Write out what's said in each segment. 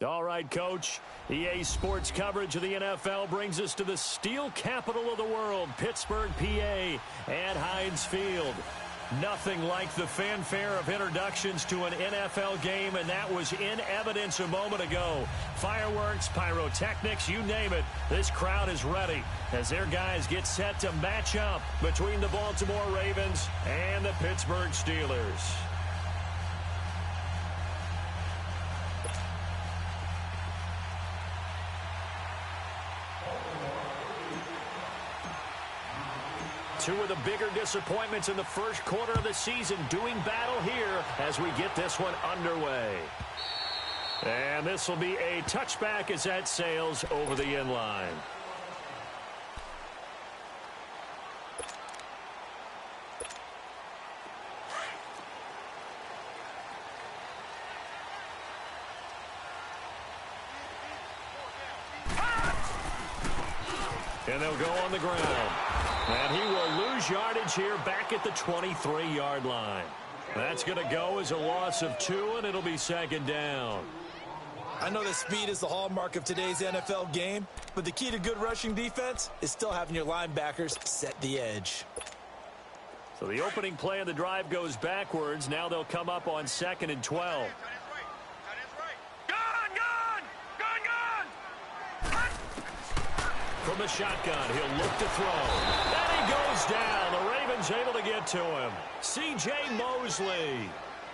All right, Coach. EA Sports coverage of the NFL brings us to the steel capital of the world, Pittsburgh, PA, at Heinz Field. Nothing like the fanfare of introductions to an NFL game, and that was in evidence a moment ago. Fireworks, pyrotechnics, you name it. This crowd is ready as their guys get set to match up between the Baltimore Ravens and the Pittsburgh Steelers. Two of the bigger disappointments in the first quarter of the season doing battle here as we get this one underway. And this will be a touchback as that sails over the end line. And they'll go on the ground. And he will lose yardage here back at the 23-yard line. That's going to go as a loss of 2, and it'll be second down. I know that speed is the hallmark of today's NFL game, but the key to good rushing defense is still having your linebackers set the edge. So the opening play of the drive goes backwards. Now they'll come up on 2nd and 12. From the shotgun, he'll look to throw. And he goes down. The Ravens able to get to him. C.J. Mosley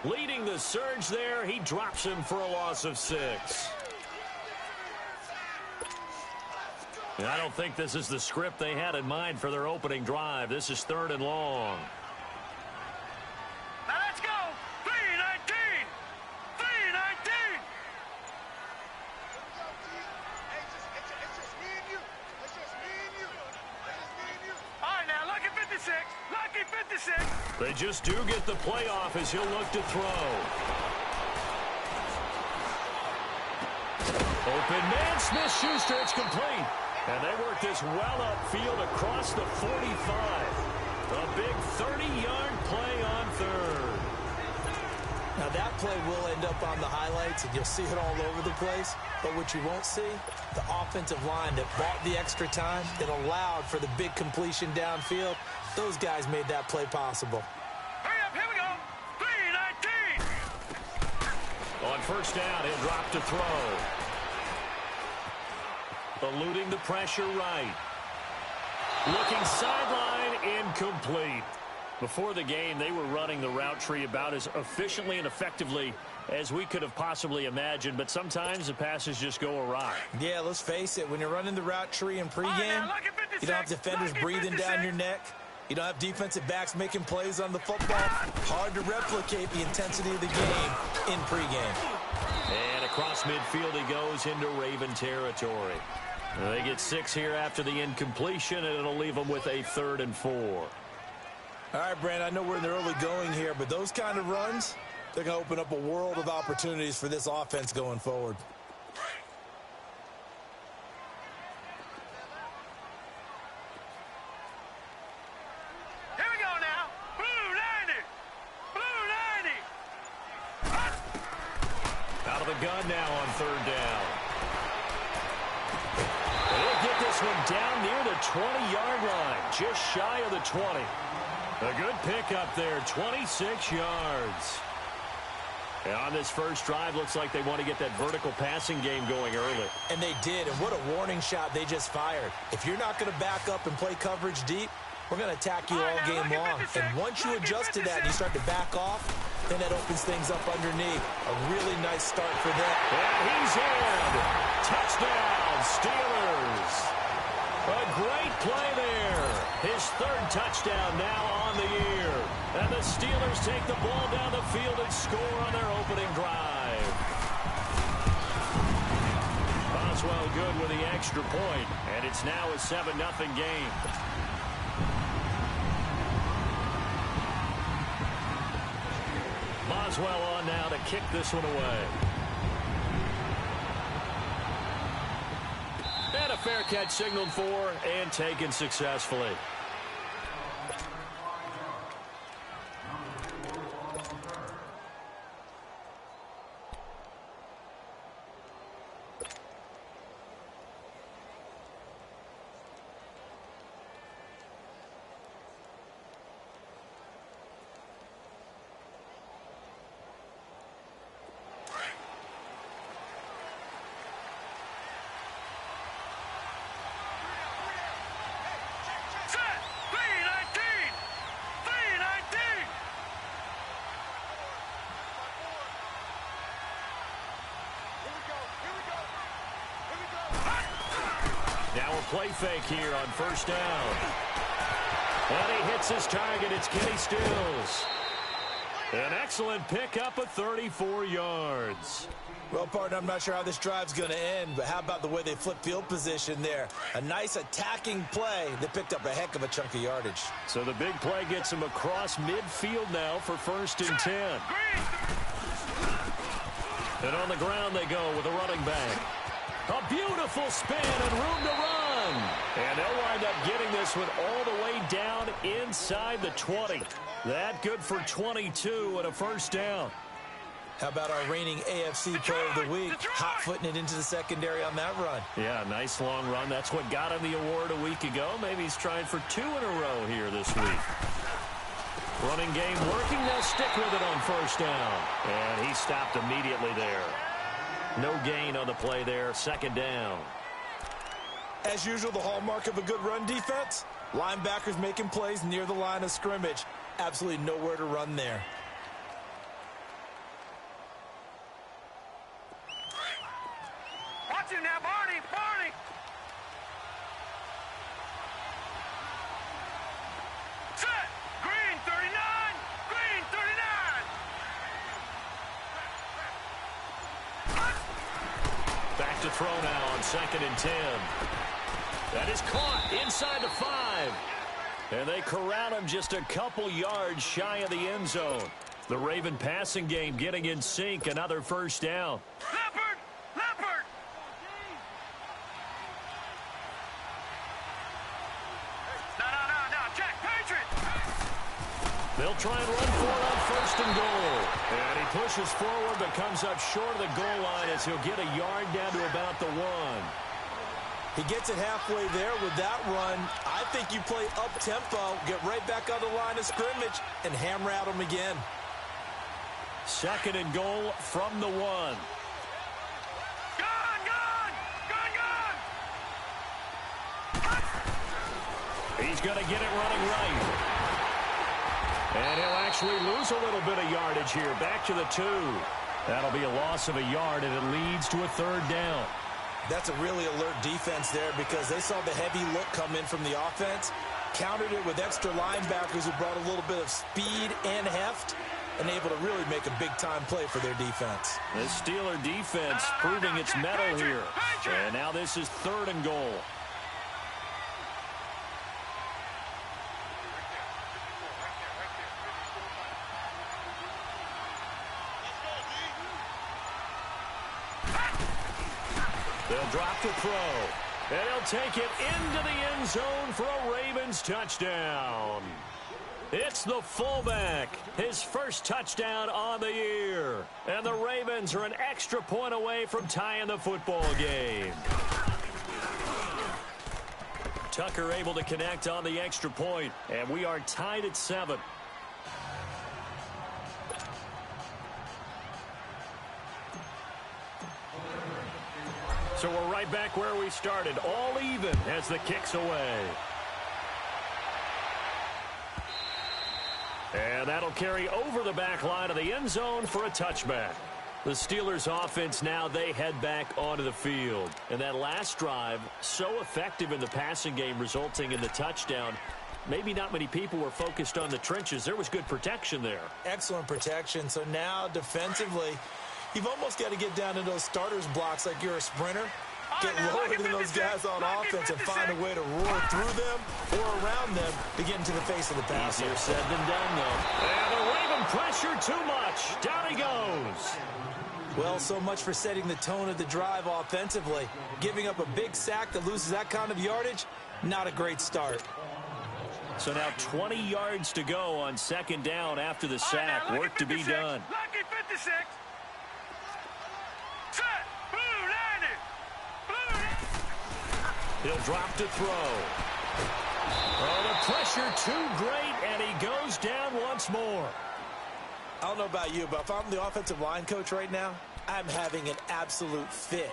leading the surge there. He drops him for a loss of 6. And I don't think this is the script they had in mind for their opening drive. This is 3rd and long. Now let's go. 3-19. 3-19. Lucky 56. They just do get the playoff as he'll look to throw. Open man, Smith-Schuster, it's complete. And they work this well upfield across the 45. A big 30-yard play on 3rd. Now that play will end up on the highlights, and you'll see it all over the place. But what you won't see, the offensive line that bought the extra time, that allowed for the big completion downfield. Those guys made that play possible. Hurry up, here we go. 3-19. On first down, he'll drop to throw. Eluding the pressure right. Looking sideline, incomplete. Before the game, they were running the route tree about as efficiently and effectively as we could have possibly imagined, but sometimes the passes just go awry. Yeah, let's face it, when you're running the route tree in pregame, you don't have defenders breathing down your neck. You don't have defensive backs making plays on the football. Hard to replicate the intensity of the game in pregame. And across midfield he goes into Raven territory. They get 6 here after the incompletion, and it'll leave them with a 3rd and 4. All right, Brand, I know we're in the early going here, but those kind of runs, they're going to open up a world of opportunities for this offense going forward. Here we go now. Blue 90. Blue 90. Out of the gun now on 3rd down. They'll get this one down near the 20-yard line, just shy of the 20. A good pickup there, 26 yards. And on this first drive, looks like they want to get that vertical passing game going early. And they did, and what a warning shot they just fired. If you're not going to back up and play coverage deep, we're going to attack you all game long. And once you adjust to that and you start to back off, then that opens things up underneath. A really nice start for them. And he's in. Touchdown, Steelers. A great play there. His 3rd touchdown now on the year. And the Steelers take the ball down the field and score on their opening drive. Boswell good with the extra point, and it's now a 7-0 game. Boswell on now to kick this one away. And a fair catch signaled for and taken successfully. Little play fake here on first down. And he hits his target. It's Kenny Stills. An excellent pickup of 34 yards. Well, partner, I'm not sure how this drive's going to end, but how about the way they flip field position there? A nice attacking play that picked up a heck of a chunk of yardage. So the big play gets him across midfield now for 1st and 10. And on the ground they go with a running back. A beautiful spin and room to run. And they'll wind up getting this one all the way down inside the 20. That good for 22 and a 1st down. How about our reigning AFC Player of the Week, hot-footing it into the secondary on that run? Yeah, nice long run. That's what got him the award a week ago. Maybe he's trying for 2 in a row here this week. Running game working. They'll stick with it on 1st down. And he stopped immediately there. No gain on the play there. 2nd down. As usual, the hallmark of a good run defense, linebackers making plays near the line of scrimmage. Absolutely nowhere to run there. Watch him now, Barney. Barney. Set. Green 39. Green 39. Back to throw now on 2nd and 10. That is caught inside the 5. And they corral him just a couple yards shy of the end zone. The Raven passing game getting in sync. Another 1st down. Leopard. Leopard. No. Check. Patriot. They'll try and run for it on 1st and goal. And he pushes forward but comes up short of the goal line as he'll get a yard down to about the 1. He gets it halfway there with that run. I think you play up-tempo, get right back on the line of scrimmage, and hammer at him again. 2nd and goal from the 1. Gone. He's going to get it running right. And he'll actually lose a little bit of yardage here. Back to the 2. That'll be a loss of a yard, and it leads to a 3rd down. That's a really alert defense there because they saw the heavy look come in from the offense, countered it with extra linebackers who brought a little bit of speed and heft, and able to really make a big-time play for their defense. The Steeler defense proving its mettle here. And now this is 3rd and goal. They'll drop the throw. And he'll take it into the end zone for a Ravens touchdown. It's the fullback, his first touchdown on the year. And the Ravens are an extra point away from tying the football game. Tucker able to connect on the extra point, and we are tied at 7. So we're right back where we started, all even as the kick's away. And that'll carry over the back line of the end zone for a touchback. The Steelers offense now, they head back onto the field. And that last drive, so effective in the passing game, resulting in the touchdown. Maybe not many people were focused on the trenches. There was good protection there. Excellent protection. So now defensively, you've almost got to get down to those starters blocks like you're a sprinter. Get lower than those guys on offense and find a way to roar through them or around them to get into the face of the passer. Easier said than done, though. And the Raven pressure too much. Down he goes. Well, so much for setting the tone of the drive offensively. Giving up a big sack that loses that kind of yardage, not a great start. So now 20 yards to go on 2nd down after the sack. Work to be done. Lucky 56. Set. Blue 90. He'll drop to throw. Oh, the pressure too great, and he goes down once more. I don't know about you, but if I'm the offensive line coach right now, I'm having an absolute fit.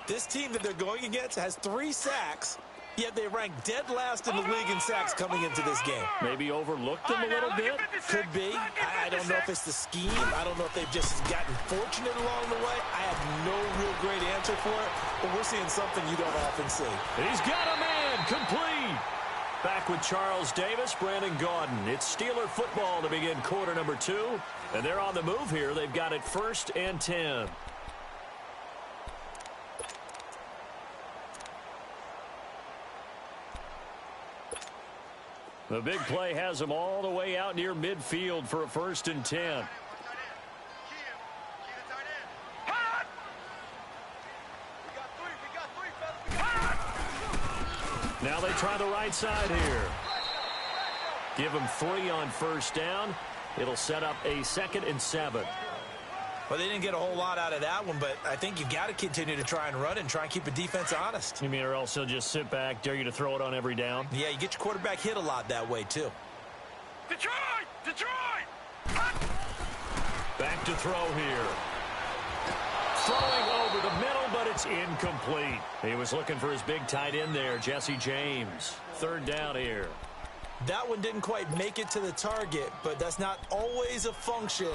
This team that they're going against has 3 sacks, yet they rank dead last in the league in sacks coming into this game. Maybe overlooked them a little bit. Could be. I don't know if it's the scheme. I don't know if they've just gotten fortunate along the way. I have no real great answer for it, but we're seeing something you don't often see. He's got a man Incomplete. Back with Charles Davis, Brandon Gaudin. It's Steeler football to begin quarter number 2. And they're on the move here. They've got it 1st and 10. The big play has them all the way out near midfield for a 1st and 10. Now they try the right side here. Give them 3 on 1st down. It'll set up a 2nd and 7. Well, they didn't get a whole lot out of that one, but I think you got to continue to try and run and try and keep the defense honest. You mean or else he'll just sit back, dare you to throw it on every down? Yeah, you get your quarterback hit a lot that way, too. Detroit! Detroit! Back to throw here. Throwing over the middle, but it's incomplete. He was looking for his big tight end there, Jesse James. 3rd down here. That one didn't quite make it to the target, but that's not always a function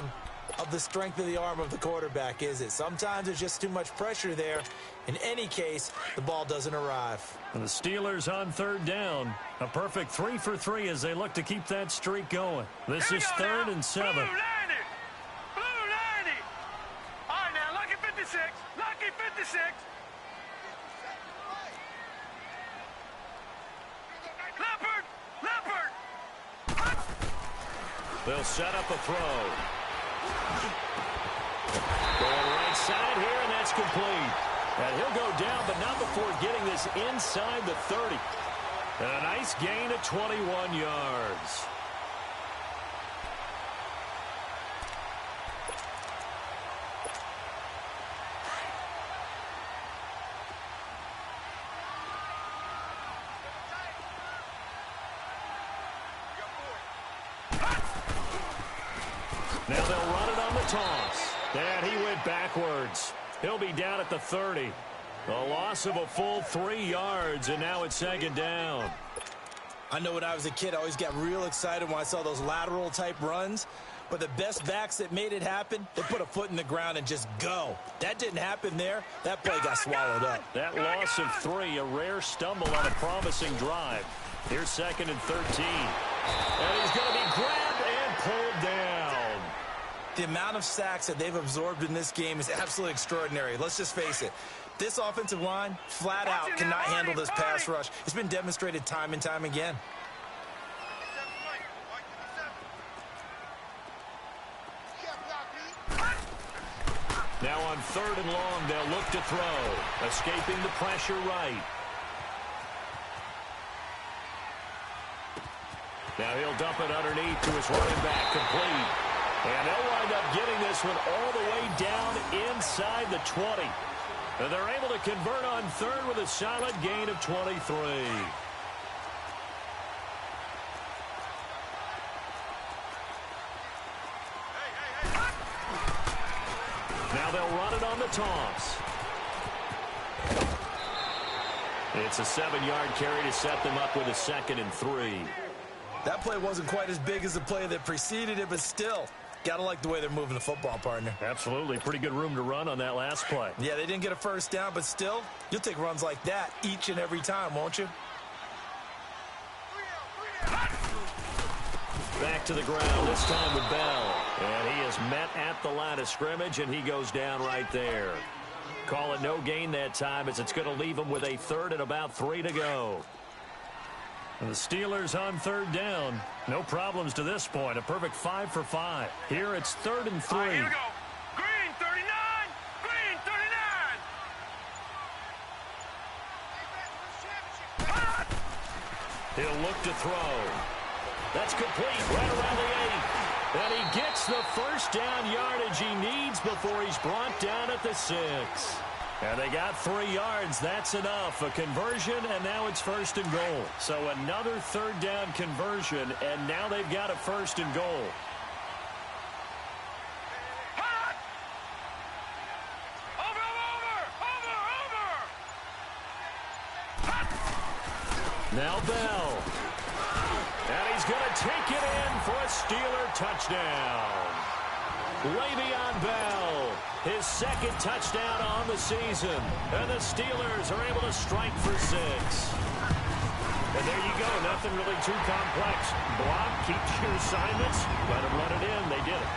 of the strength of the arm of the quarterback, is it? Sometimes there's just too much pressure there. In any case, the ball doesn't arrive. And the Steelers on 3rd down. A perfect 3 for 3 as they look to keep that streak going. This is 3rd and 7. Blue 90! Blue 90! All right, now, lucky 56. Lucky 56. Leopard! Leopard! They'll set up a throw. Going right side here, and that's complete. And he'll go down, but not before getting this inside the 30. And a nice gain of 21 yards. Now they'll run it on the toss. And he went backwards. He'll be down at the 30. A loss of a full 3 yards, and now it's 2nd down. I know when I was a kid, I always got real excited when I saw those lateral-type runs. But the best backs that made it happen, they put a foot in the ground and just go. That didn't happen there. That play got swallowed up. That loss of 3, a rare stumble on a promising drive. Here's 2nd and 13. And he's going to be grabbed and pulled down. The amount of sacks that they've absorbed in this game is absolutely extraordinary. Let's just face it. This offensive line, flat out, cannot handle this pass rush. It's been demonstrated time and time again. Now on 3rd and long, they'll look to throw. Escaping the pressure right. Now he'll dump it underneath to his running back, complete. And they'll wind up getting this one all the way down inside the 20. And they're able to convert on 3rd with a solid gain of 23. Now they'll run it on the toss. It's a 7-yard carry to set them up with a 2nd and 3. That play wasn't quite as big as the play that preceded it, but still, gotta like the way they're moving the football, partner. Absolutely. Pretty good room to run on that last play. Yeah, they didn't get a 1st down, but still, you'll take runs like that each and every time, won't you? Back to the ground, this time with Bell. And he is met at the line of scrimmage, and he goes down right there. Call it no gain that time, as it's going to leave him with a 3rd and about 3 to go. And the Steelers on 3rd down. No problems to this point. A perfect 5 for 5. Here it's 3rd and 3. All right, here we go. Green 39. Green 39. He'll look to throw. That's complete right around the 8. And he gets the 1st down yardage he needs before he's brought down at the 6. And they got 3 yards. That's enough. A conversion, and now it's 1st and goal. So another 3rd down conversion, and now they've got a 1st and goal. Now Bell. And he's going to take it in for a Steeler touchdown. Le'Veon Bell, his 2nd touchdown on the season. And the Steelers are able to strike for 6. And there you go. Nothing really too complex. Block, keeps your assignments. Let them run it in. They did it.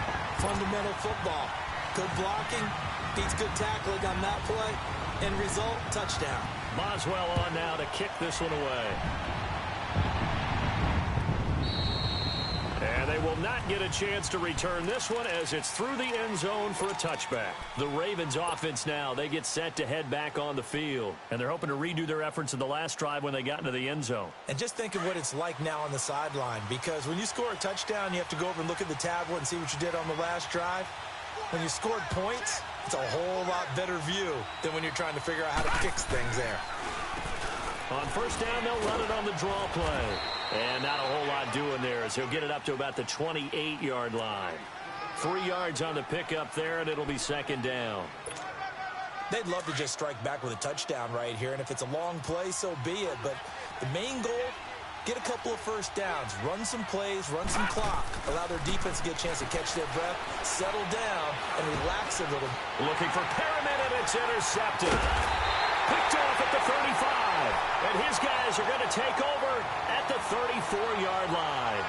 Fundamental football. Good blocking, beats good tackling on that play. End result, touchdown. Boswell on now to kick this one away. And they will not get a chance to return this one as it's through the end zone for a touchback. The Ravens offense now, they get set to head back on the field. And they're hoping to redo their efforts in the last drive when they got into the end zone. And just think of what it's like now on the sideline, because when you score a touchdown, you have to go over and look at the tablet and see what you did on the last drive. When you scored points, it's a whole lot better view than when you're trying to figure out how to fix things there. On first down, they'll run it on the draw play. And not a whole lot doing there as he'll get it up to about the 28-yard line. 3 yards on the pickup there, and it'll be second down. They'd love to just strike back with a touchdown right here, and if it's a long play, so be it. But the main goal, get a couple of first downs, run some plays, run some clock, allow their defense to get a chance to catch their breath, settle down, and relax a little. Looking for Perriman, and it's intercepted. Picked off at the 35. And his guys are going to take over at the 34-yard line.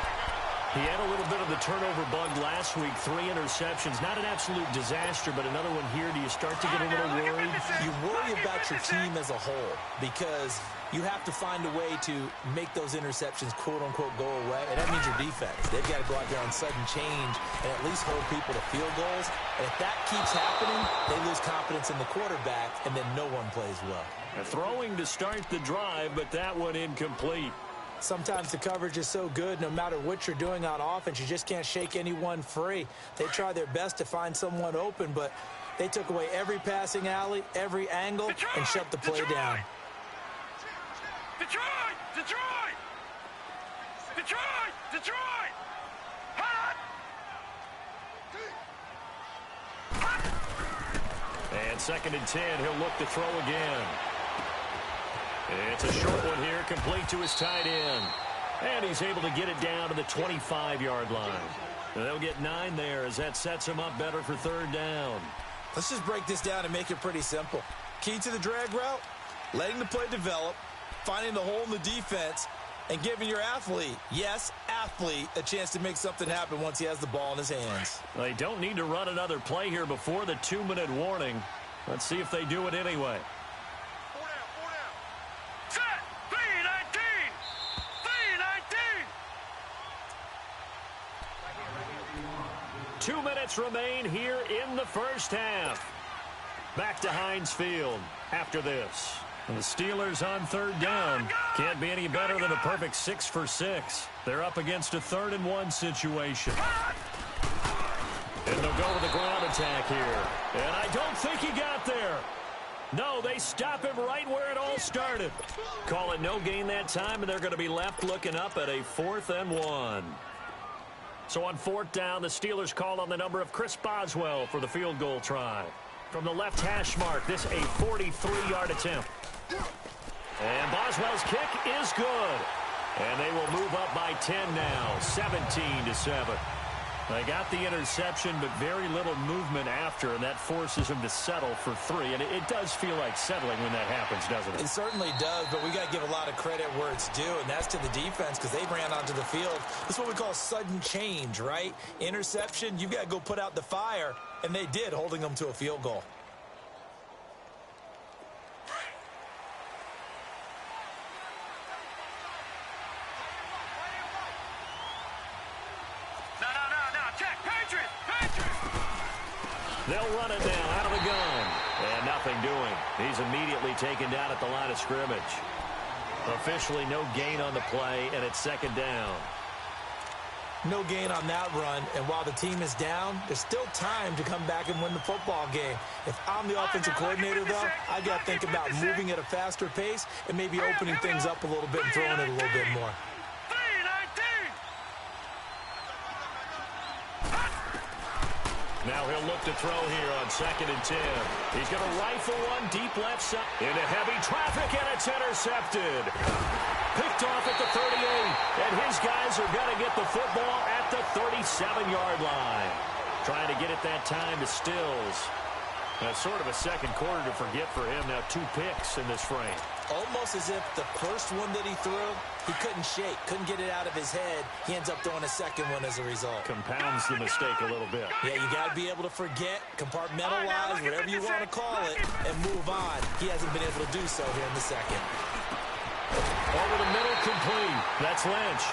He had a little bit of the turnover bug last week. 3 interceptions. Not an absolute disaster, but another one here. Do you start to get a little worried? You worry about your team as a whole because you have to find a way to make those interceptions, quote-unquote, go away. And that means your defense. They've got to go out there on sudden change and at least hold people to field goals. And if that keeps happening, they lose confidence in the quarterback, and then no one plays well. Throwing to start the drive, but that one incomplete. Sometimes the coverage is so good, no matter what you're doing on offense, you just can't shake anyone free. They try their best to find someone open, but they took away every passing alley, every angle, and shut the play down. Detroit! Detroit! Detroit! Detroit! Hot! And second and 10, he'll look to throw again. It's a short one here, complete to his tight end. And he's able to get it down to the 25-yard line. They'll get 9 there as that sets him up better for third down. Let's just break this down and make it pretty simple. Key to the drag route, letting the play develop, finding the hole in the defense, and giving your athlete, yes, athlete, a chance to make something happen once he has the ball in his hands. They don't need to run another play here before the 2-minute warning. Let's see if they do it anyway. 2 minutes remain here in the first half. Back to Heinz Field after this. And the Steelers on third down. Can't be any better than a perfect 6 for 6. They're up against a 3rd and 1 situation. And they'll go with the ground attack here. And I don't think he got there. No, they stop him right where it all started. Call it no gain that time, and they're going to be left looking up at a 4th and 1. So on 4th down, the Steelers call on the number of Chris Boswell for the field goal try. From the left hash mark, this a 43-yard attempt. And Boswell's kick is good. And they will move up by 10 now, 17-7. They got the interception, but very little movement after, and that forces them to settle for 3. And it does feel like settling when that happens, doesn't it? It certainly does, but we got to give a lot of credit where it's due, and that's to the defense because they ran onto the field. This is what we call sudden change, right? Interception, you've got to go put out the fire, and they did, holding them to a field goal. They'll run it now out of the gun. And nothing doing. He's immediately taken down at the line of scrimmage. Officially no gain on the play, and it's second down. No gain on that run, and while the team is down, there's still time to come back and win the football game. If I'm the offensive coordinator, though, I got to think about moving at a faster pace and maybe opening things up a little bit and throwing it a little bit more. Now he'll look to throw here on 2nd and 10. He's going to rifle one deep left side into heavy traffic, and it's intercepted. Picked off at the 38, and his guys are going to get the football at the 37-yard line. Trying to get it that time to Stills. Sort of a second quarter to forget for him. Now 2 picks in this frame. Almost as if the first one that he threw, he couldn't shake, couldn't get it out of his head. He ends up throwing a second one as a result. Compounds the mistake a little bit. Yeah, you got to be able to forget, compartmentalize, whatever you want to call it, and move on. He hasn't been able to do so here in the second. Over the middle, complete. That's Lynch.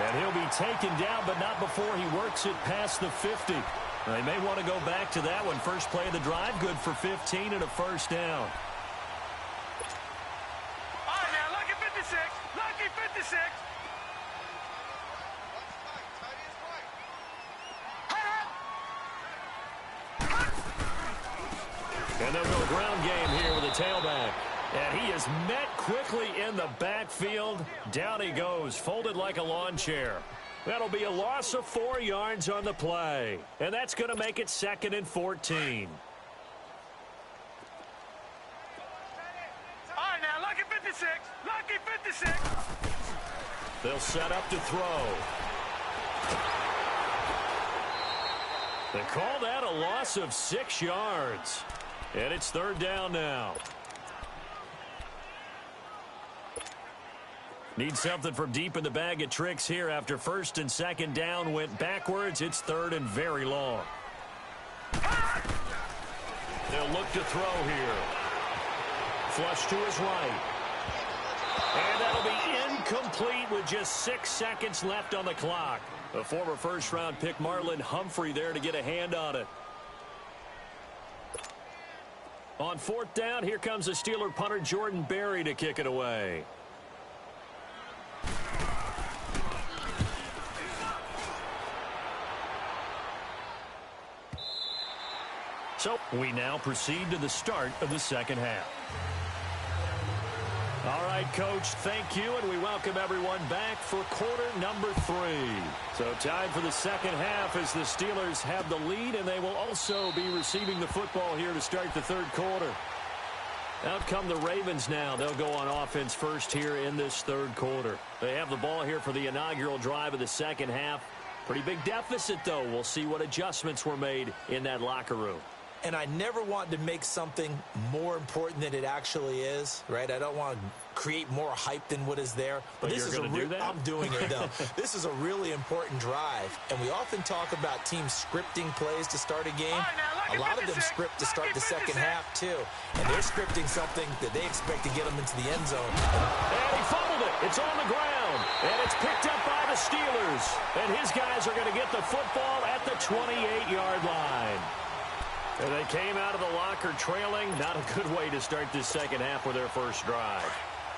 And he'll be taken down, but not before he works it past the 50. They may want to go back to that one. First play of the drive, good for 15 and a first down. All right, now, lucky 56. Lucky 56. And they'll go ground game here with a tailback. And he is met quickly in the backfield. Down he goes, folded like a lawn chair. That'll be a loss of 4 yards on the play. And that's going to make it 2nd and 14. All right, now, lucky 56. Lucky 56. They'll set up to throw. They call that a loss of 6 yards. And it's 3rd down now. Need something from deep in the bag of tricks here after 1st and 2nd down went backwards. It's 3rd and very long. They'll look to throw here. Flush to his right. And that'll be incomplete with just 6 seconds left on the clock. A former first-round pick, Marlon Humphrey, there to get a hand on it. On 4th down, here comes the Steeler punter Jordan Berry to kick it away. So we now proceed to the start of the second half. All right, Coach, thank you, and we welcome everyone back for quarter number 3. So time for the second half as the Steelers have the lead, and they will also be receiving the football here to start the 3rd quarter. Out come the Ravens now. They'll go on offense first here in this 3rd quarter. They have the ball here for the inaugural drive of the second half. Pretty big deficit, though. We'll see what adjustments were made in that locker room. And I never want to make something more important than it actually is, right? I don't want to create more hype than what is there. But this is do that? I'm doing it, though. This is a really important drive. And we often talk about teams scripting plays to start a game. A lot of them script to start the second half, too. And they're scripting something that they expect to get them into the end zone. And he fumbled it. It's on the ground. And it's picked up by the Steelers. And his guys are going to get the football at the 28-yard line. And they came out of the locker trailing. Not a good way to start this second half with their first drive.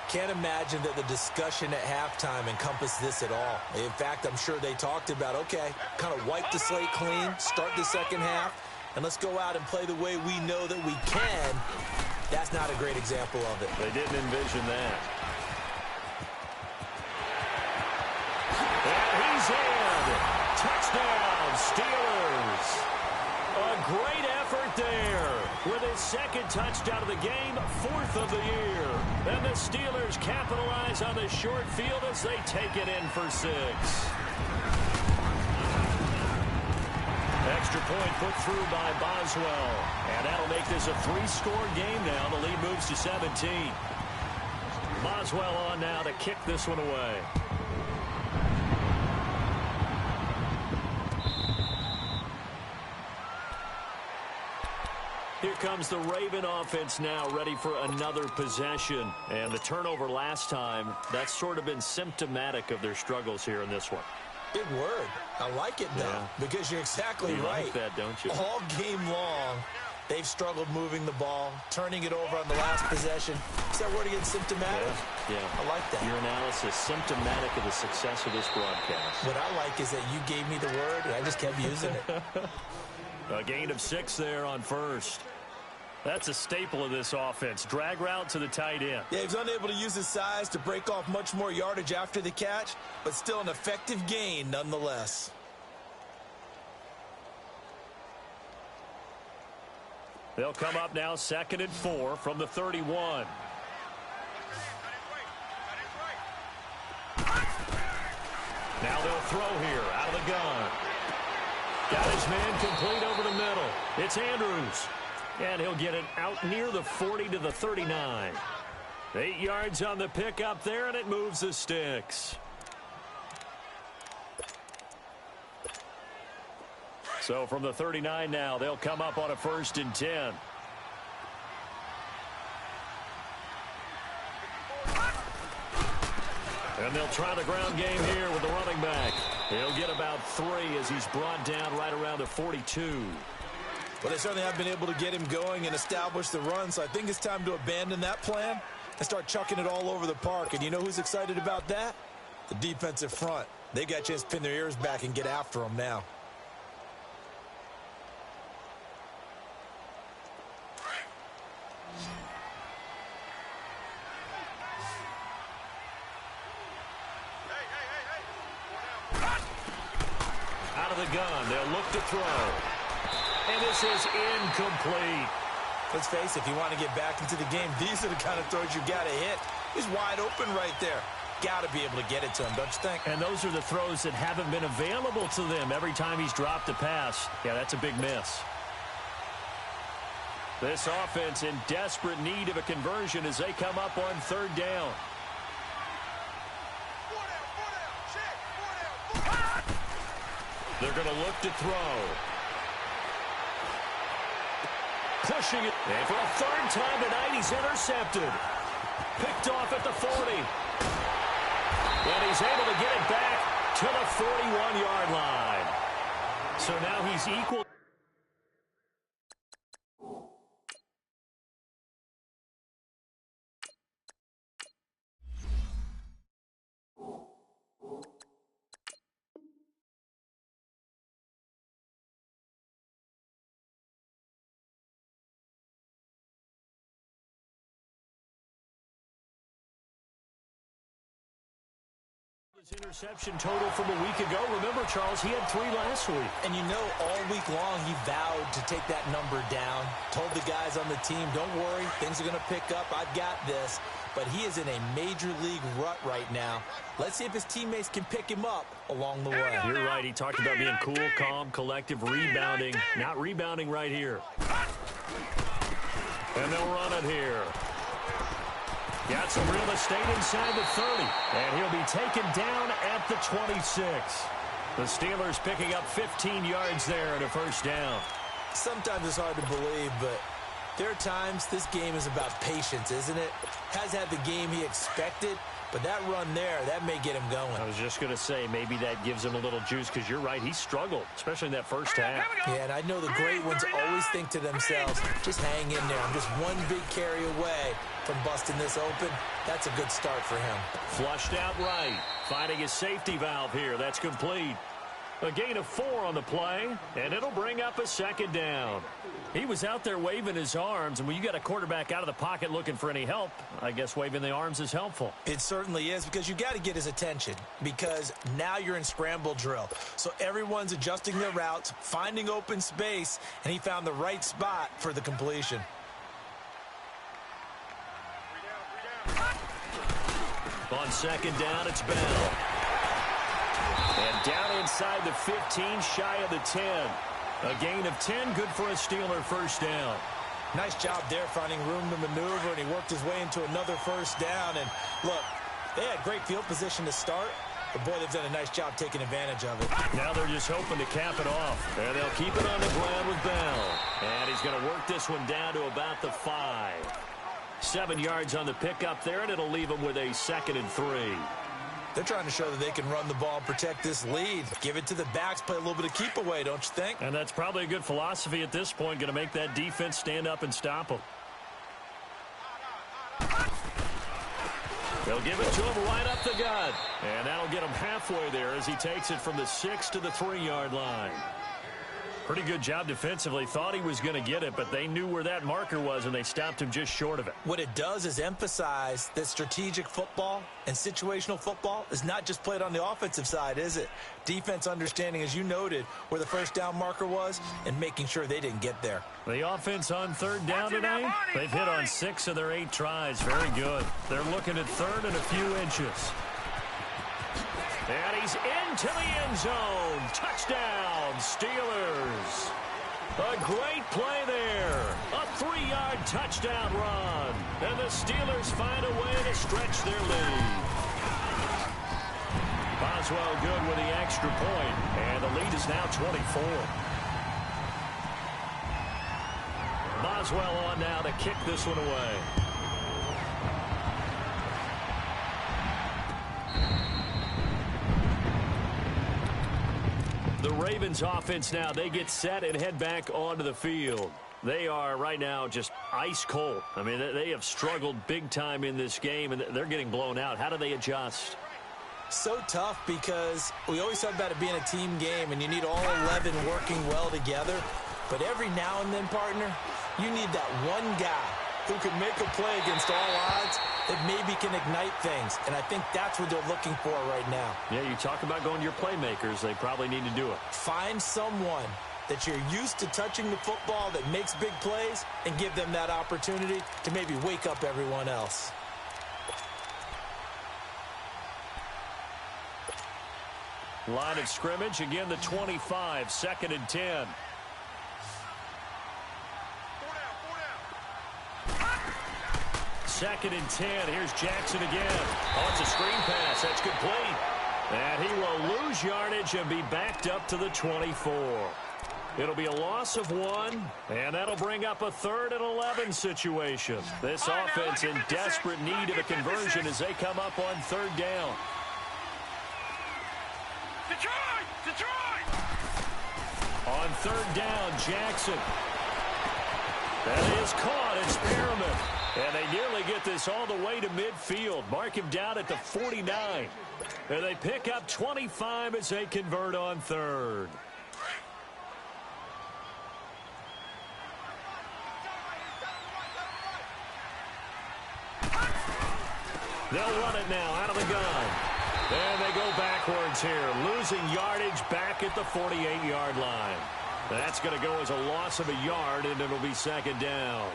Can't imagine that the discussion at halftime encompassed this at all. In fact, I'm sure they talked about, okay, kind of wipe the slate clean, start the second half, and let's go out and play the way we know that we can. That's not a great example of it. They didn't envision that. And he's in. Touchdown, Steelers. A great effort there with his 2nd touchdown of the game, 4th of the year. And the Steelers capitalize on the short field as they take it in for 6. Extra point put through by Boswell. And that'll make this a 3-score game now. The lead moves to 17. Boswell on now to kick this one away. Here comes the Raven offense now, ready for another possession. And the turnover last time, that's sort of been symptomatic of their struggles here in this one. Big word. I like it, though, because you're exactly right. You like that, don't you? All game long, they've struggled moving the ball, turning it over on the last possession. Is that word again, symptomatic? Yeah. I like that. Your analysis, symptomatic of the success of this broadcast. What I like is that you gave me the word, and I just kept using it. A gain of 6 there on 1st. That's a staple of this offense. Drag route to the tight end. Yeah, he's unable to use his size to break off much more yardage after the catch, but still an effective gain nonetheless. They'll come up now 2nd and 4 from the 31. Now they'll throw here out of the gun. Got his man complete over the middle. It's Andrews. And he'll get it out near the 40 to the 39. 8 yards on the pickup there, and it moves the sticks. So from the 39 now, they'll come up on a 1st and 10. And they'll try the ground game here with the running back. He'll get about 3 as he's brought down right around the 42. Well, they certainly have been able to get him going and establish the run, so I think it's time to abandon that plan and start chucking it all over the park. And you know who's excited about that? The defensive front. They got a chance to pin their ears back and get after him now. Out of the gun, they'll look to throw. And this is incomplete. Let's face it, if you want to get back into the game, these are the kind of throws you got to hit. He's wide open right there. Got to be able to get it to him, don't you think? And those are the throws that haven't been available to them every time he's dropped a pass. Yeah, that's a big miss. This offense in desperate need of a conversion as they come up on 3rd down. They're going to look to throw. Pushing it. And for a 3rd time tonight, he's intercepted. Picked off at the 40. And he's able to get it back to the 41-yard line. So now he's equal. His interception total from a week ago. Remember, Charles, he had 3 last week. And you know, all week long, he vowed to take that number down. Told the guys on the team, don't worry, things are going to pick up. I've got this. But he is in a major league rut right now. Let's see if his teammates can pick him up along the way. You're right. He talked about being cool, calm, collective, rebounding. Not rebounding right here. And they'll run it here. Got some real estate inside the 30. And he'll be taken down at the 26. The Steelers picking up 15 yards there and a 1st down. Sometimes it's hard to believe, but there are times this game is about patience, isn't it? Has had the game he expected, but that run there, that may get him going. I was just going to say, maybe that gives him a little juice, because you're right, he struggled, especially in that first half. Yeah, and I know the great ones always think to themselves, just hang in there. I'm just one big carry away from busting this open. That's a good start for him. Flushed out right, finding his safety valve here. That's complete. A gain of 4 on the play, and it'll bring up a 2nd down. He was out there waving his arms, and when you got a quarterback out of the pocket looking for any help, I guess waving the arms is helpful. It certainly is, because you got to get his attention, because now you're in scramble drill. So everyone's adjusting their routes, finding open space, and he found the right spot for the completion. On 2nd down, it's Bell. And down inside the 15, shy of the 10. A gain of 10, good for a Steeler 1st down. Nice job there finding room to maneuver, and he worked his way into another 1st down. And look, they had great field position to start, but boy, they've done a nice job taking advantage of it. Now they're just hoping to cap it off. And they'll keep it on the ground with Bell. And he's going to work this one down to about the 5. 7 yards on the pickup there, and it'll leave him with a 2nd and 3. They're trying to show that they can run the ball and protect this lead. Give it to the backs, play a little bit of keep away, don't you think? And that's probably a good philosophy at this point, going to make that defense stand up and stop them. They'll give it to him right up the gut. And that'll get him halfway there as he takes it from the 6 to the 3-yard line. Pretty good job defensively. Thought he was going to get it, but they knew where that marker was, and they stopped him just short of it. What it does is emphasize that strategic football and situational football is not just played on the offensive side, is it? Defense understanding, as you noted, where the 1st down marker was and making sure they didn't get there. The offense on 3rd down today, they've hit on 6 of their 8 tries. Very good. They're looking at 3rd and a few inches. And he's into the end zone. Touchdown, Steelers. A great play there. A 3-yard touchdown run. And the Steelers find a way to stretch their lead. Boswell good with the extra point, and the lead is now 24. Boswell on now to kick this one away. The Ravens offense now, they get set and head back onto the field. They are right now just ice cold. I mean, they have struggled big time in this game, and they're getting blown out. How do they adjust? So tough because we always talk about it being a team game, and you need all 11 working well together. But every now and then, partner, you need that one guy who can make a play against all odds that maybe can ignite things. And I think that's what they're looking for right now. Yeah, you talk about going to your playmakers. They probably need to do it. Find someone that you're used to touching the football that makes big plays and give them that opportunity to maybe wake up everyone else. Line of scrimmage, again the 25, 2nd and 10. Second and 10. Here's Jackson again. Oh, it's a screen pass. That's complete. And he will lose yardage and be backed up to the 24. It'll be a loss of 1, and that'll bring up a 3rd and 11 situation. This offense in desperate need of a conversion as they come up on 3rd down. Detroit! On 3rd down, Jackson. That is caught. It's Perriman. And they nearly get this all the way to midfield. Mark him down at the 49. And they pick up 25 as they convert on 3rd. They'll run it now out of the gun. And they go backwards here, losing yardage back at the 48-yard line. That's going to go as a loss of a yard, and it'll be 2nd down.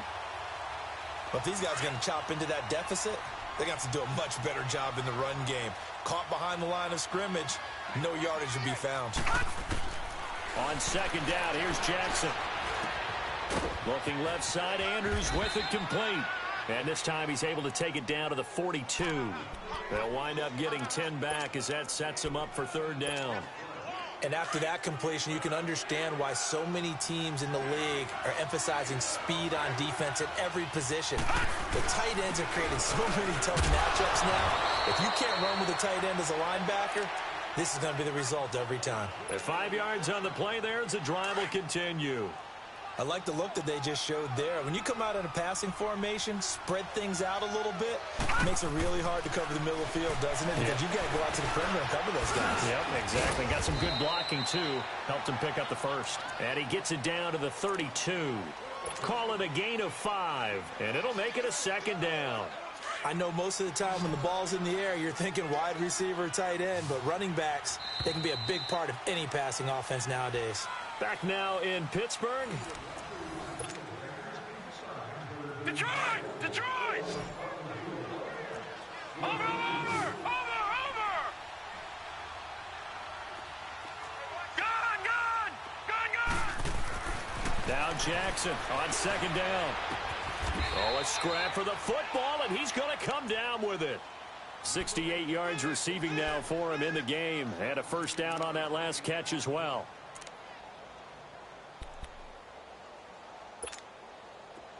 But if these guys are going to chop into that deficit, they got to do a much better job in the run game. Caught behind the line of scrimmage, no yardage to be found. On 2nd down, here's Jackson. Looking left side, Andrews with it complete. And this time he's able to take it down to the 42. They'll wind up getting 10 back as that sets him up for 3rd down. And after that completion, you can understand why so many teams in the league are emphasizing speed on defense at every position. The tight ends have created so many tough matchups now. If you can't run with a tight end as a linebacker, this is going to be the result every time. At 5 yards on the play there as the drive will continue. I like the look that they just showed there. When you come out in a passing formation, spread things out a little bit, makes it really hard to cover the middle of the field, doesn't it? Because you've got to go out to the perimeter and cover those guys. Yep, exactly. Got some good blocking, too. Helped him pick up the 1st. And he gets it down to the 32. Call it a gain of 5, and it'll make it a 2nd down. I know most of the time when the ball's in the air, you're thinking wide receiver, tight end, but running backs, they can be a big part of any passing offense nowadays. Back now in Pittsburgh. Detroit! Over! Gun! Now Jackson on 2nd down. Oh, a scrap for the football, and he's going to come down with it. 68 yards receiving now for him in the game. And a 1st down on that last catch as well.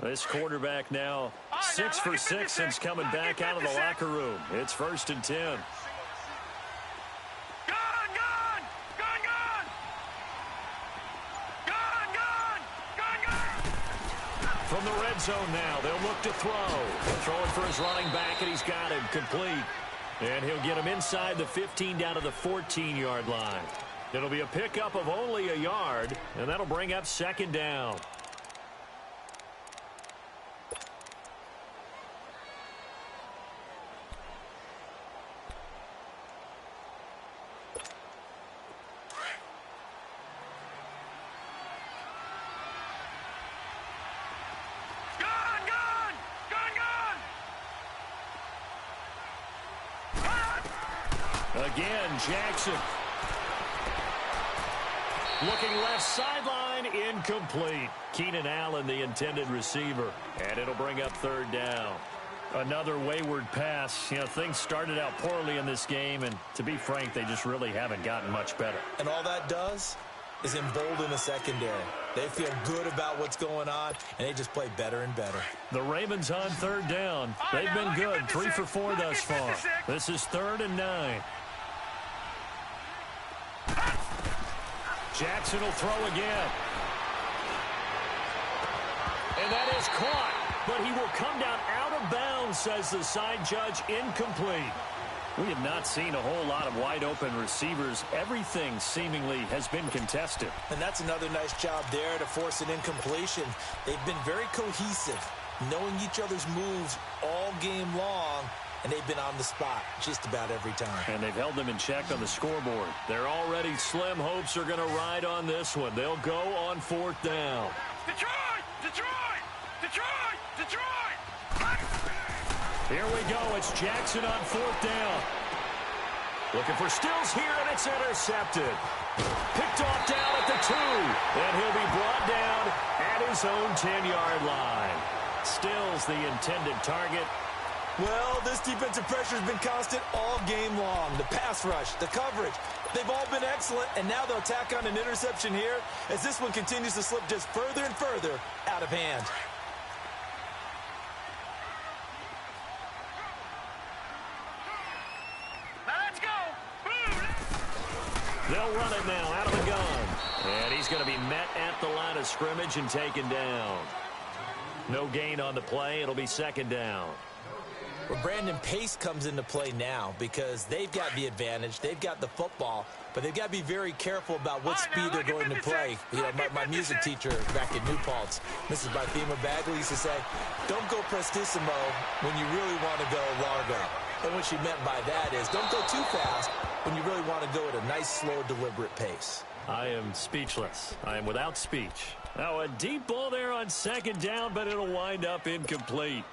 This quarterback now 6 for 6 since coming back out of the locker room. It's 1st and 10. Gun! From the red zone now, they'll look to throw. Throwing for his running back, and he's got him complete. And he'll get him inside the 15 down to the 14-yard line. It'll be a pickup of only a yard, and that'll bring up 2nd down. Again, Jackson. Looking left sideline, incomplete. Keenan Allen, the intended receiver. And it'll bring up third down. Another wayward pass. You know, things started out poorly in this game, and to be frank, they just really haven't gotten much better. And all that does is embolden the secondary. They feel good about what's going on, and they just play better and better. The Ravens on third down. They've been good, 3 for 4 thus far. This is 3rd and 9. Jackson will throw again. And that is caught. But he will come down out of bounds, says the side judge, incomplete. We have not seen a whole lot of wide-open receivers. Everything seemingly has been contested. And that's another nice job there to force an incompletion. They've been very cohesive, knowing each other's moves all game long, and they've been on the spot just about every time. And they've held them in check on the scoreboard. They're already slim hopes are going to ride on this one. They'll go on 4th down. Detroit! Detroit! Detroit! Detroit! Here we go. It's Jackson on 4th down. Looking for Stills here, and it's intercepted. Picked off down at the 2. And he'll be brought down at his own 10-yard line. Stills the intended target. Well, this defensive pressure has been constant all game long. The pass rush, the coverage, they've all been excellent, and now they'll tack on an interception here as this one continues to slip just further and further out of hand. They'll run it now out of the gun. And he's going to be met at the line of scrimmage and taken down. No gain on the play. It'll be 2nd down. Well, Brandon, pace comes into play now because they've got the advantage. They've got the football, but they've got to be very careful about what speed they're going to play. You know, my music teacher back at New Paltz, Mrs. Bythema Bagley, used to say, don't go prestissimo when you really want to go largo. And what she meant by that is don't go too fast when you really want to go at a nice, slow, deliberate pace. I am speechless. I am without speech. Now a deep ball there on 2nd down, but it'll wind up incomplete.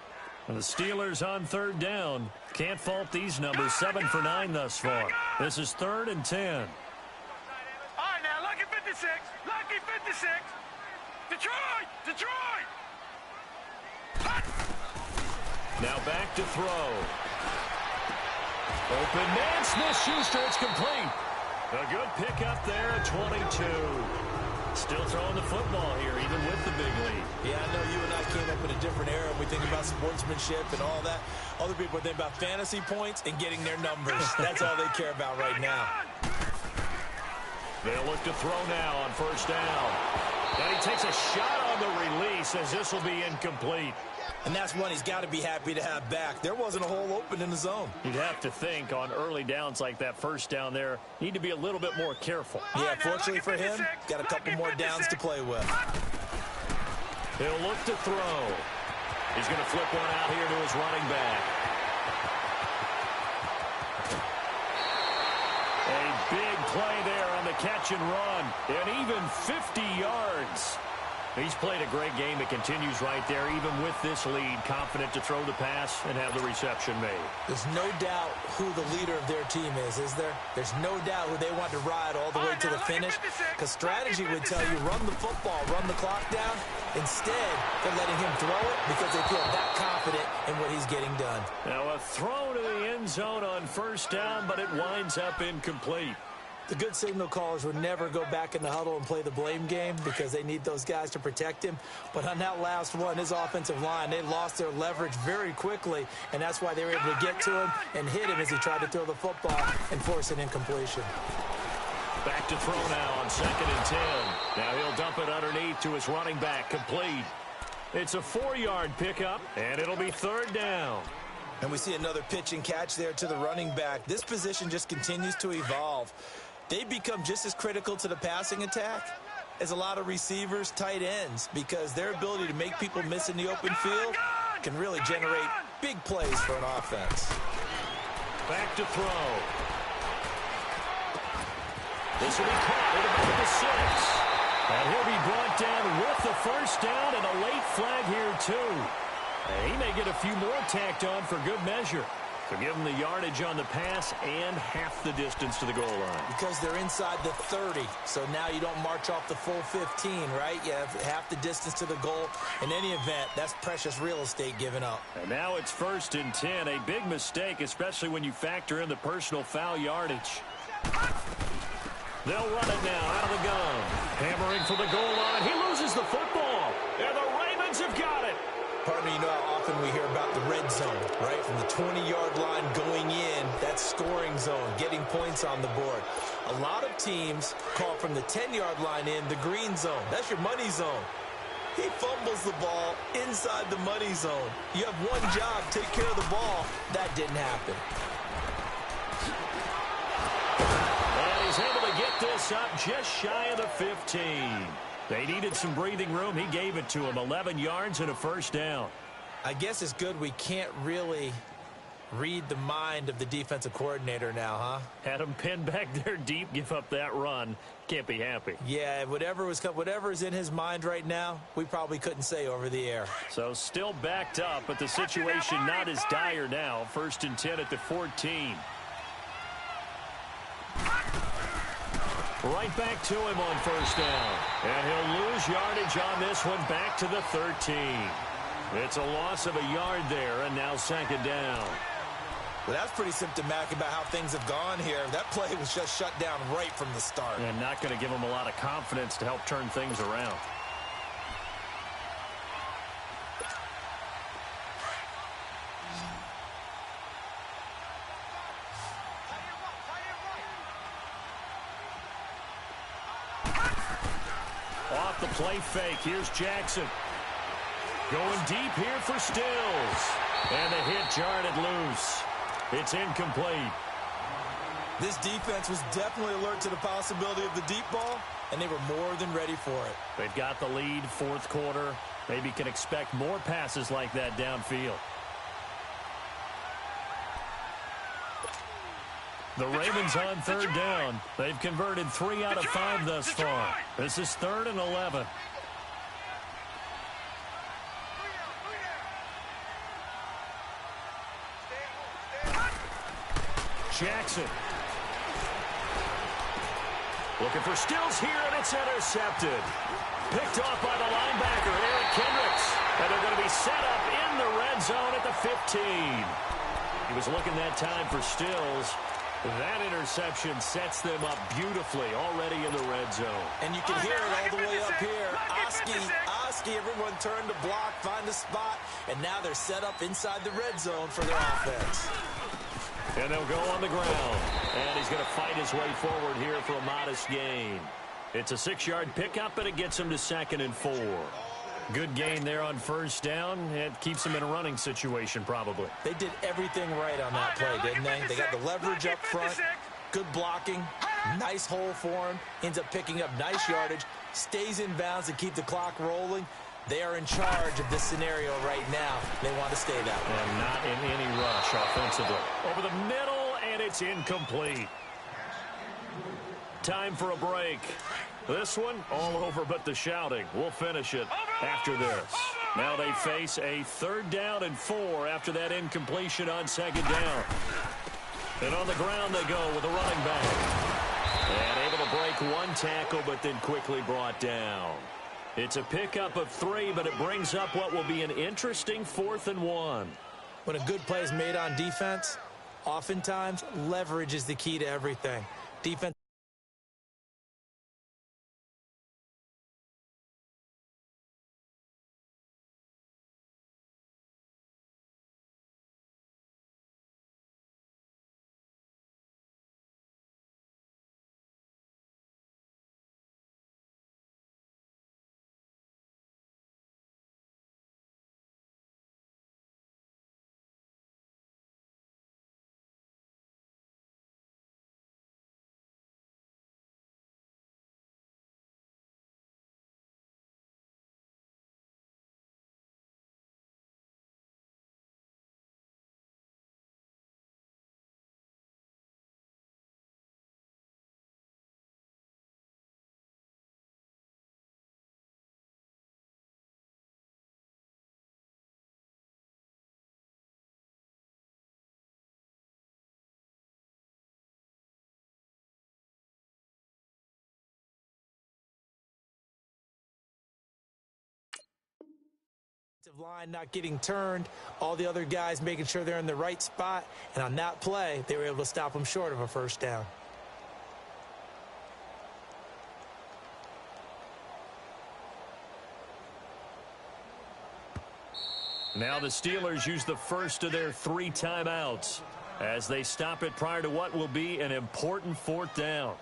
And the Steelers on 3rd down. Can't fault these numbers. 7 for 9 thus far. This is 3rd and 10. All right, now, lucky 56. Lucky 56. Detroit! Detroit! Now back to throw. Open man, Smith-Schuster. It's complete. A good pickup there at 22. Still throwing the football here, even with the big lead. Yeah, I know you and I came up in a different era, and we think about sportsmanship and all that. Other people think about fantasy points and getting their numbers. That's all they care about right now. They'll look to throw now on 1st down. And he takes a shot on the release as this will be incomplete. And that's one he's got to be happy to have back. There wasn't a hole open in the zone. You'd have to think on early downs like that 1st down there, need to be a little bit more careful. Yeah, fortunately for him, got a couple more downs to play with. He'll look to throw. He's going to flip one out here to his running back. A big play there on the catch and run. And even 50 yards. He's played a great game. It continues right there, even with this lead. Confident to throw the pass and have the reception made. There's no doubt who the leader of their team is there? There's no doubt who they want to ride all the way to the finish. Because strategy would tell you, run the football, run the clock down. Instead, they're letting him throw it because they feel that confident in what he's getting done. Now a throw to the end zone on 1st down, but it winds up incomplete. The good signal callers would never go back in the huddle and play the blame game because they need those guys to protect him. But on that last one, his offensive line, they lost their leverage very quickly, and that's why they were able to get to him and hit him as he tried to throw the football and force an incompletion. Back to throw now on 2nd and 10. Now he'll dump it underneath to his running back, complete. It's a 4-yard pickup, and it'll be 3rd down. And we see another pitch and catch there to the running back. This position just continues to evolve. They become just as critical to the passing attack as a lot of receivers, tight ends, because their ability to make people miss in the open field can really generate big plays for an offense. Back to throw. This will be caught at about the 6. And he'll be brought down with the 1st down and a late flag here, too. And he may get a few more tacked on for good measure. So give them the yardage on the pass and half the distance to the goal line. Because they're inside the 30, so now you don't march off the full 15, right? You have half the distance to the goal. In any event, that's precious real estate given up. And now it's 1st and 10, a big mistake, especially when you factor in the personal foul yardage. They'll run it now out of the gun. Hammering for the goal line. He loses the football, and the Ravens have got it. Partner, you know how often we hear about the red zone, right? From the 20-yard line going in, that's scoring zone, getting points on the board. A lot of teams call from the 10-yard line in the green zone. That's your money zone. He fumbles the ball inside the money zone. You have one job, take care of the ball. That didn't happen. And he's able to get this up just shy of the 15. They needed some breathing room. He gave it to him. 11 yards and a first down. I guess it's good we can't really read the mind of the defensive coordinator now, huh? Had him pinned back there deep, give up that run. Can't be happy. Yeah, whatever's in his mind right now, we probably couldn't say over the air. So still backed up, but the situation not as dire now. 1st and 10 at the 14. Right back to him on first down. And he'll lose yardage on this one back to the 13. It's a loss of a yard there, and now 2nd down. Well, that's pretty symptomatic about how things have gone here. That play was just shut down right from the start. And not going to give him a lot of confidence to help turn things around. Off the play fake. Here's Jackson. Going deep here for Stills. And the hit jarred it loose. It's incomplete. This defense was definitely alert to the possibility of the deep ball, and they were more than ready for it. They've got the lead, 4th quarter. Maybe can expect more passes like that downfield. The Ravens on 3rd down. They've converted 3 out of 5 thus far. This is 3rd and 11. Jackson. Looking for Stills here, and it's intercepted. Picked off by the linebacker, Eric Kendricks. And they're going to be set up in the red zone at the 15. He was looking that time for Stills. That interception sets them up beautifully already in the red zone. And you can hear it all the way up here. Oski, everyone turned to block, find a spot, and now they're set up inside the red zone for their offense. And they'll go on the ground. And he's going to fight his way forward here for a modest gain. It's a 6-yard pickup, and it gets him to 2nd and 4. Good gain there on first down. It keeps them in a running situation, probably. They did everything right on that play, didn't they? They got the leverage up front, good blocking, nice hole for him, ends up picking up nice yardage, stays in bounds to keep the clock rolling. They are in charge of this scenario right now. They want to stay that way. And not in any rush offensively. Over the middle, and it's incomplete. Time for a break. This one, all over but the shouting. We'll finish it after this. Now they face a 3rd down and 4 after that incompletion on 2nd down. And on the ground they go with a running back. And able to break one tackle, but then quickly brought down. It's a pickup of 3, but it brings up what will be an interesting 4th and 1. When a good play is made on defense, oftentimes leverage is the key to everything. Defense Line not getting turned, all the other guys making sure they're in the right spot, and on that play, they were able to stop them short of a first down. Now the Steelers use the first of their 3 timeouts as they stop it prior to what will be an important 4th down.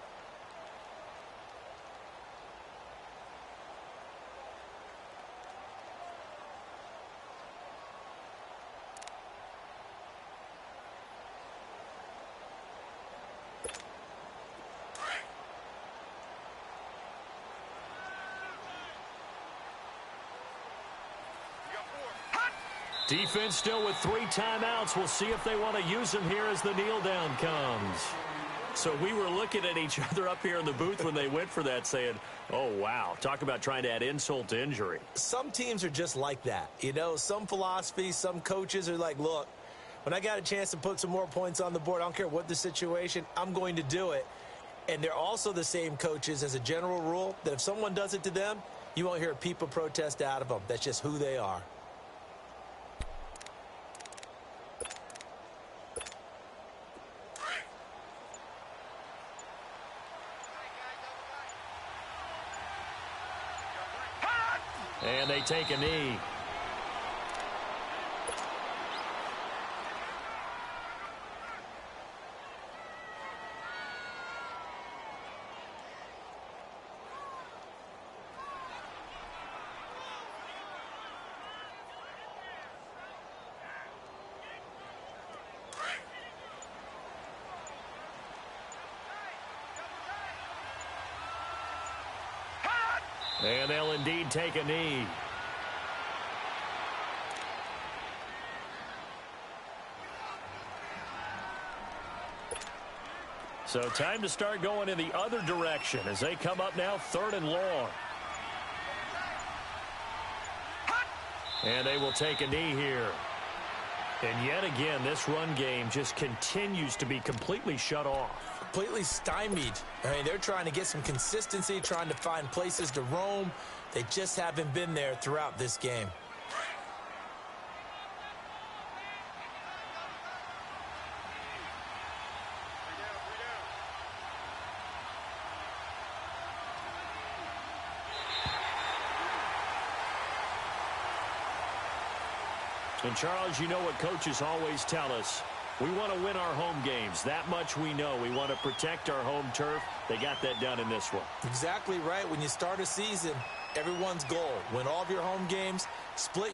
Defense still with 3 timeouts. We'll see if they want to use them here as the kneel down comes. So we were looking at each other up here in the booth when they went for that saying, oh, wow, talk about trying to add insult to injury. Some teams are just like that. You know, some philosophies, some coaches are like, look, when I got a chance to put some more points on the board, I don't care what the situation, I'm going to do it. And they're also the same coaches as a general rule that if someone does it to them, you won't hear a peep of protest out of them. That's just who they are. And they take a knee. And they'll indeed take a knee. So time to start going in the other direction as they come up now 3rd and long. And they will take a knee here. And yet again, this run game just continues to be completely shut off. Completely stymied. I mean, they're trying to get some consistency, trying to find places to roam. They just haven't been there throughout this game. And, Charles, you know what coaches always tell us. We want to win our home games. That much we know. We want to protect our home turf. They got that done in this one. Exactly right. When you start a season, everyone's goal, win all of your home games, split